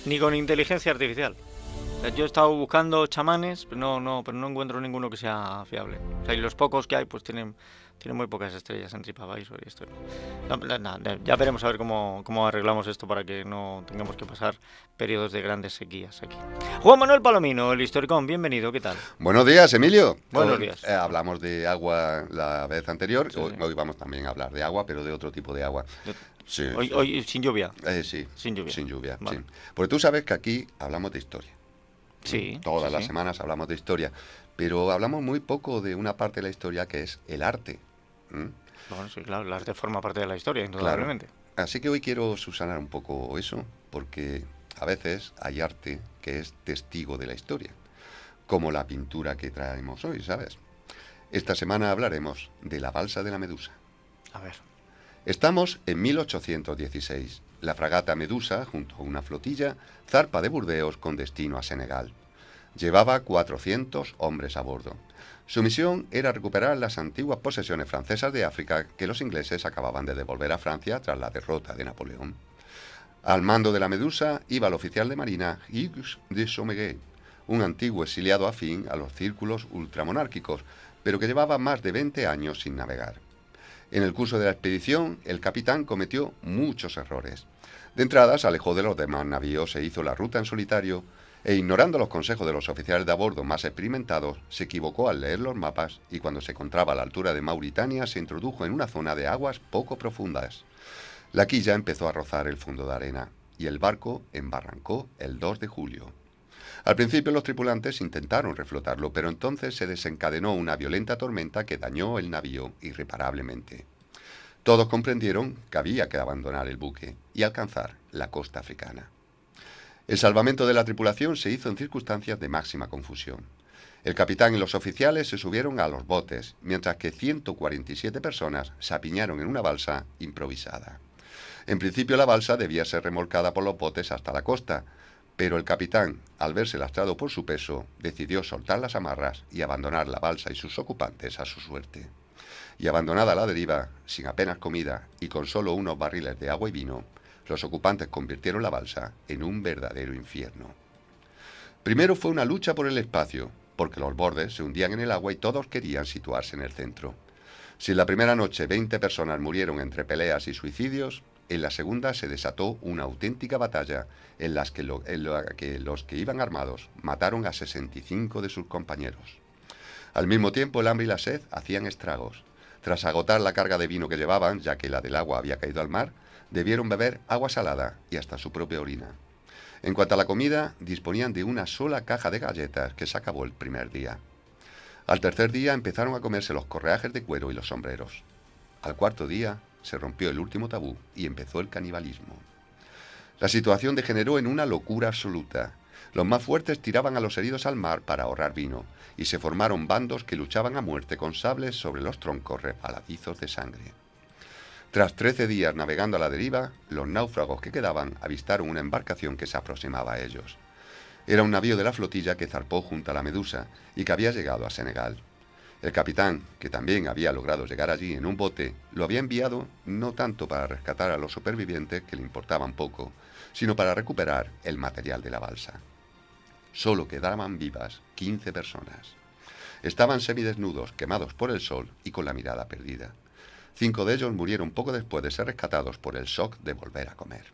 Ni con inteligencia artificial. O sea, yo he estado buscando chamanes, pero no encuentro ninguno que sea fiable. O sea, y los pocos que hay, pues tienen muy pocas estrellas en TripAdvisor y esto. Ya veremos a ver cómo arreglamos esto para que no tengamos que pasar periodos de grandes sequías aquí. Juan Manuel Palomino, el historicón, bienvenido, ¿qué tal? Buenos días, Emilio. Buenos días. Hablamos de agua la vez anterior. Sí, sí. Hoy vamos también a hablar de agua, pero de otro tipo de agua. Sí, Hoy sin lluvia. Sí, Sin lluvia. sin lluvia. Vale. Sí. Porque tú sabes que aquí hablamos de historia. Sí. Todas sí, las sí. semanas hablamos de historia, pero hablamos muy poco de una parte de la historia que es el arte. Bueno, sí, claro, el arte forma parte de la historia, Claro. indudablemente. Así que hoy quiero subsanar un poco eso, porque a veces hay arte que es testigo de la historia, como la pintura que traemos hoy, ¿sabes? Esta semana hablaremos de la balsa de la Medusa. A ver. Estamos en 1816. La fragata Medusa, junto a una flotilla, zarpa de Burdeos con destino a Senegal. Llevaba 400 hombres a bordo. Su misión era recuperar las antiguas posesiones francesas de África que los ingleses acababan de devolver a Francia tras la derrota de Napoleón. Al mando de la Medusa iba el oficial de marina Hugues de Sommeguet, un antiguo exiliado afín a los círculos ultramonárquicos, pero que llevaba más de 20 años sin navegar. En el curso de la expedición, el capitán cometió muchos errores. De entrada, se alejó de los demás navíos e hizo la ruta en solitario, e ignorando los consejos de los oficiales de a bordo más experimentados, se equivocó al leer los mapas y cuando se encontraba a la altura de Mauritania se introdujo en una zona de aguas poco profundas. La quilla empezó a rozar el fondo de arena y el barco embarrancó el 2 de julio. Al principio los tripulantes intentaron reflotarlo, pero entonces se desencadenó una violenta tormenta que dañó el navío irreparablemente. Todos comprendieron que había que abandonar el buque y alcanzar la costa africana. El salvamento de la tripulación se hizo en circunstancias de máxima confusión. El capitán y los oficiales se subieron a los botes, mientras que 147 personas se apiñaron en una balsa improvisada. En principio la balsa debía ser remolcada por los botes hasta la costa, pero el capitán, al verse lastrado por su peso, decidió soltar las amarras y abandonar la balsa y sus ocupantes a su suerte. Y abandonada a la deriva, sin apenas comida y con solo unos barriles de agua y vino, los ocupantes convirtieron la balsa en un verdadero infierno. Primero fue una lucha por el espacio, porque los bordes se hundían en el agua y todos querían situarse en el centro. Si en la primera noche 20 personas murieron entre peleas y suicidios, en la segunda se desató una auténtica batalla en la que los que iban armados mataron a 65 de sus compañeros. Al mismo tiempo el hambre y la sed hacían estragos. Tras agotar la carga de vino que llevaban, ya que la del agua había caído al mar, debieron beber agua salada y hasta su propia orina. En cuanto a la comida, disponían de una sola caja de galletas que se acabó el primer día. Al tercer día empezaron a comerse los correajes de cuero y los sombreros. Al cuarto día se rompió el último tabú y empezó el canibalismo. La situación degeneró en una locura absoluta. Los más fuertes tiraban a los heridos al mar para ahorrar vino, y se formaron bandos que luchaban a muerte con sables sobre los troncos resbaladizos de sangre. Tras 13 días navegando a la deriva, los náufragos que quedaban avistaron una embarcación que se aproximaba a ellos. Era un navío de la flotilla que zarpó junto a la Medusa y que había llegado a Senegal. El capitán, que también había logrado llegar allí en un bote, lo había enviado no tanto para rescatar a los supervivientes, que le importaban poco, sino para recuperar el material de la balsa. Solo quedaban vivas 15 personas. Estaban semidesnudos, quemados por el sol y con la mirada perdida. 5 de ellos murieron poco después de ser rescatados por el shock de volver a comer.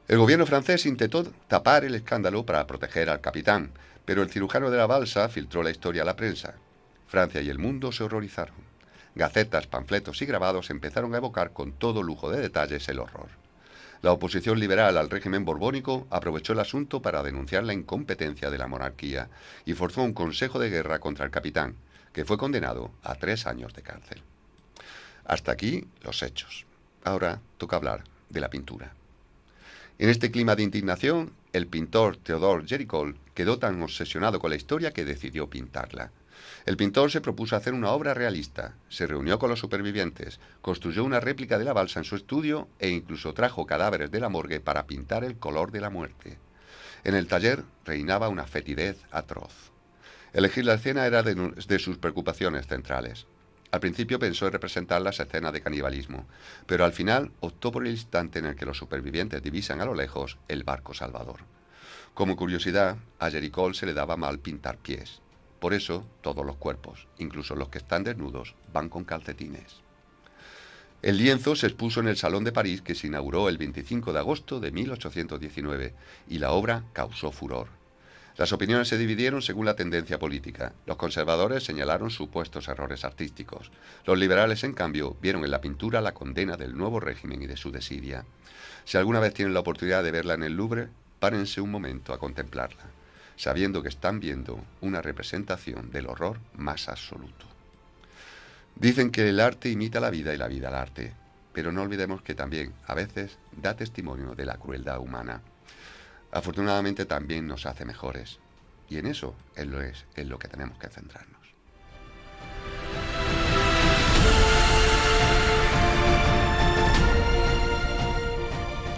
El gobierno francés intentó tapar el escándalo para proteger al capitán, pero el cirujano de la balsa filtró la historia a la prensa. Francia y el mundo se horrorizaron. Gacetas, panfletos y grabados empezaron a evocar con todo lujo de detalles el horror. La oposición liberal al régimen borbónico aprovechó el asunto para denunciar la incompetencia de la monarquía y forzó un consejo de guerra contra el capitán, que fue condenado a 3 años de cárcel. Hasta aquí los hechos. Ahora toca hablar de la pintura. En este clima de indignación, el pintor Theodore Géricault quedó tan obsesionado con la historia que decidió pintarla. El pintor se propuso hacer una obra realista, se reunió con los supervivientes, construyó una réplica de la balsa en su estudio e incluso trajo cadáveres de la morgue para pintar el color de la muerte. En el taller reinaba una fetidez atroz. Elegir la escena era de sus preocupaciones centrales. Al principio pensó en representar las escenas de canibalismo, pero al final optó por el instante en el que los supervivientes divisan a lo lejos el barco salvador. Como curiosidad, a Géricault se le daba mal pintar pies. Por eso, todos los cuerpos, incluso los que están desnudos, van con calcetines. El lienzo se expuso en el Salón de París, que se inauguró el 25 de agosto de 1819, y la obra causó furor. Las opiniones se dividieron según la tendencia política. Los conservadores señalaron supuestos errores artísticos. Los liberales, en cambio, vieron en la pintura la condena del nuevo régimen y de su desidia. Si alguna vez tienen la oportunidad de verla en el Louvre, párense un momento a contemplarla, sabiendo que están viendo una representación del horror más absoluto. Dicen que el arte imita la vida y la vida al arte, pero no olvidemos que también, a veces, da testimonio de la crueldad humana. Afortunadamente también nos hace mejores, y en eso es lo que tenemos que centrarnos.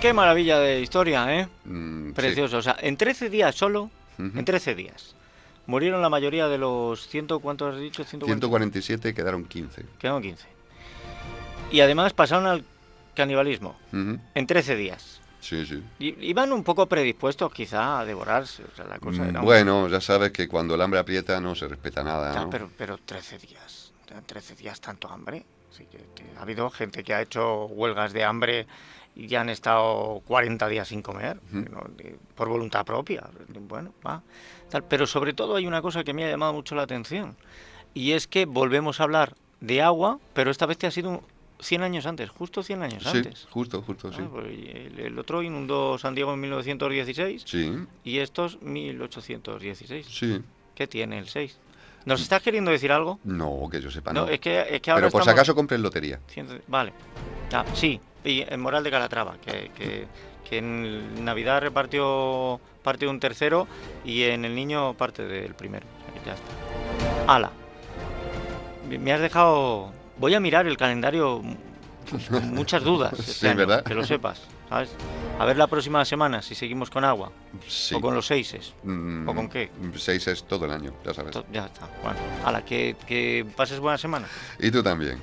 Qué maravilla de historia, ¿eh? Sí. Precioso. O sea, en 13 días solo, Ujú. en 13 días, murieron la mayoría de los ¿cuánto has dicho? 147, quedaron 15. Quedaron 15. Y además pasaron al canibalismo Ujú. en 13 días. Sí, sí. Iban un poco predispuestos quizá a devorarse. O sea, la cosa era Bueno, ya sabes que cuando el hambre aprieta no se respeta nada, Ya, ¿no? pero 13 días. 13 días tanto hambre. Así que ha habido gente que ha hecho huelgas de hambre y ya han estado 40 días sin comer, Ujú. ¿no? Por voluntad propia. Bueno, va. Tal. Pero sobre todo hay una cosa que me ha llamado mucho la atención. Y es que volvemos a hablar de agua, pero esta vez que ha sido 100 años antes, justo 100 años Sí, antes. justo, sí. Pues el otro inundó San Diego en 1916 Sí, y estos 1816. sí. ¿Qué tiene el 6? ¿Nos estás queriendo decir algo? No, que yo sepa, No, no. es que ahora Pero por si estamos... acaso compres lotería. Vale. Ah, sí, y en Moral de Calatrava, que en Navidad parte de un tercero y en el niño parte del primero. Ya está. ¡Hala! Me has dejado... Voy a mirar el calendario pues, con muchas dudas este Sí, año, ¿verdad? que lo sepas, ¿sabes? A ver la próxima semana si seguimos con agua, Sí. o con los 6, ¿o con qué? 6 es todo el año, ya sabes. Ya está. Bueno, hala, que pases buena semana. Y tú también.